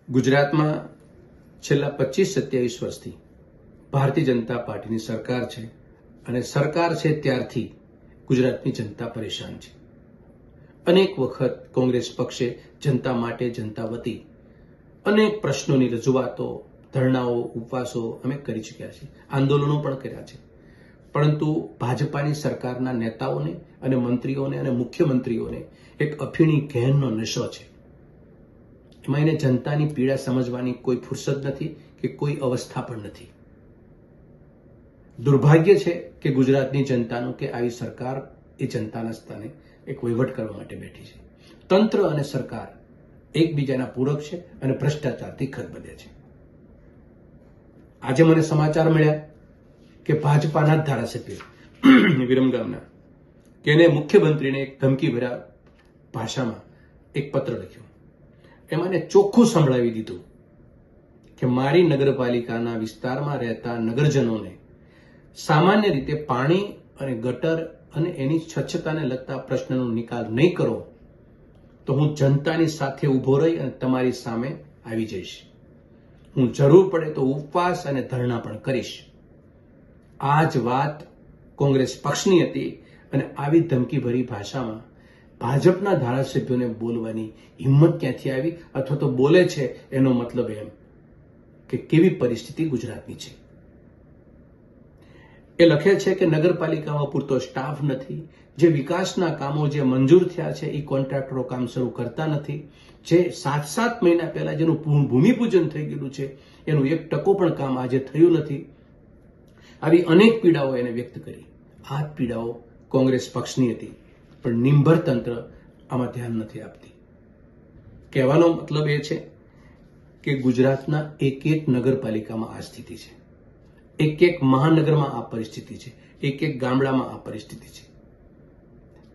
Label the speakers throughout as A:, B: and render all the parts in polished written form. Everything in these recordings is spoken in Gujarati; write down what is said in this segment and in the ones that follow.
A: ગુજરાતમાં છેલ્લા 25-27 વર્ષથી ભારતીય જનતા પાર્ટીની સરકાર છે અને સરકાર છે ત્યારથી ગુજરાતની જનતા પરેશાન છે. અનેક વખત કોંગ્રેસ પક્ષે જનતા માટે જનતા વતી અનેક પ્રશ્નોની રજૂઆતો, ધરણાઓ, ઉપવાસો અમે કરી ચૂક્યા છીએ, આંદોલનો પણ કર્યા છે. પરંતુ ભાજપાની સરકારના નેતાઓને અને મંત્રીઓને અને મુખ્યમંત્રીઓને એક અફીણી ઘેનનો નશો છે. એમાં એને જનતાની પીડા સમજવાની કોઈ ફુરસદ નથી કે કોઈ અવસ્થા પણ નથી. દુર્ભાગ્ય છે કે ગુજરાતની જનતાનું કે આવી સરકાર એ જનતાના સ્થાને એક વહીવટ કરવા માટે બેઠી છે. તંત્ર અને સરકાર એકબીજાના પૂરક છે અને ભ્રષ્ટાચારથી ખદબદે છે. આજે મને સમાચાર મળ્યા કે ભાજપાના જ ધારાસભ્ય વિરમગામના કે એને મુખ્યમંત્રીને એક ધમકીભર્યા ભાષામાં એક પત્ર લખ્યો. એમાં એને ચોખ્ખું સંભળાવી દીધું કે મારી નગરપાલિકાના વિસ્તારમાં રહેતા નગરજનોને સામાન્ય રીતે પાણી અને ગટર અને એની સ્વચ્છતાને લગતા પ્રશ્નનો નિકાલ નહીં કરો તો હું જનતાની સાથે ઊભો રહી અને તમારી સામે આવી જઈશ. હું જરૂર પડે તો ઉપવાસ અને ધરણા પણ કરીશ. આ જ વાત કોંગ્રેસ પક્ષની હતી અને આવી ધમકીભરી ભાષામાં ભાજપના ધારાસભ્યોને બોલવાની હિંમત ક્યાંથી આવી અથવા તો બોલે છે એનો મતલબ એમ કે કેવી પરિસ્થિતિ ગુજરાતની છે. એ લખે છે કે નગરપાલિકામાં પૂરતો સ્ટાફ નથી, જે વિકાસના કામો જે મંજૂર થયા છે એ કોન્ટ્રાક્ટરો કામ શરૂ કરતા નથી, જે 7 મહિના પહેલા જેનું ભૂમિપૂજન થઈ ગયેલું છે એનું 1% પણ કામ આજે થયું નથી. આવી અનેક પીડાઓ એને વ્યક્ત કરી. આ પીડાઓ કોંગ્રેસ પક્ષની હતી, પણ નિંભર તંત્ર આમાં ધ્યાન નથી આપતી. કહેવાનો મતલબ એ છે કે ગુજરાતના એક નગરપાલિકામાં આ સ્થિતિ છે, એક મહાનગરમાં આ પરિસ્થિતિ છે, એક ગામડામાં આ પરિસ્થિતિ છે.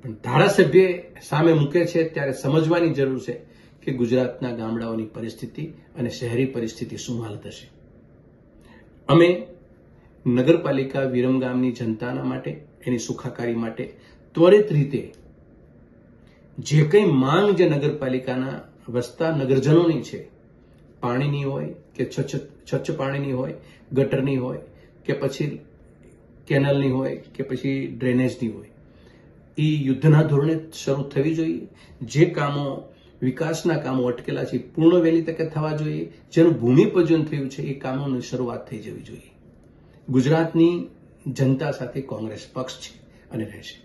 A: પણ ધારાસભ્ય સામે મૂકે છે ત્યારે સમજવાની જરૂર છે કે ગુજરાતના ગામડાઓની પરિસ્થિતિ અને શહેરી પરિસ્થિતિ શું હાલત હશે. અમે નગરપાલિકા વિરમગામની જનતાના માટે, એની સુખાકારી માટે ત્વરિત રીતે જે કંઈ માંગ જે નગરપાલિકાના વસતા નગરજનોની છે, પાણીની હોય કે સ્વચ્છ પાણીની હોય, ગટરની હોય કે પછી કેનલની હોય કે પછી ડ્રેનેજની હોય, એ યુદ્ધના ધોરણે શરૂ થવી જોઈએ. જે કામો વિકાસના કામો અટકેલા છે પૂર્ણ વહેલી તકે થવા જોઈએ. જેનું ભૂમિપૂજન થયું છે એ કામોની શરૂઆત થઈ જવી જોઈએ. ગુજરાતની જનતા સાથે કોંગ્રેસ પક્ષ છે અને રહેશે.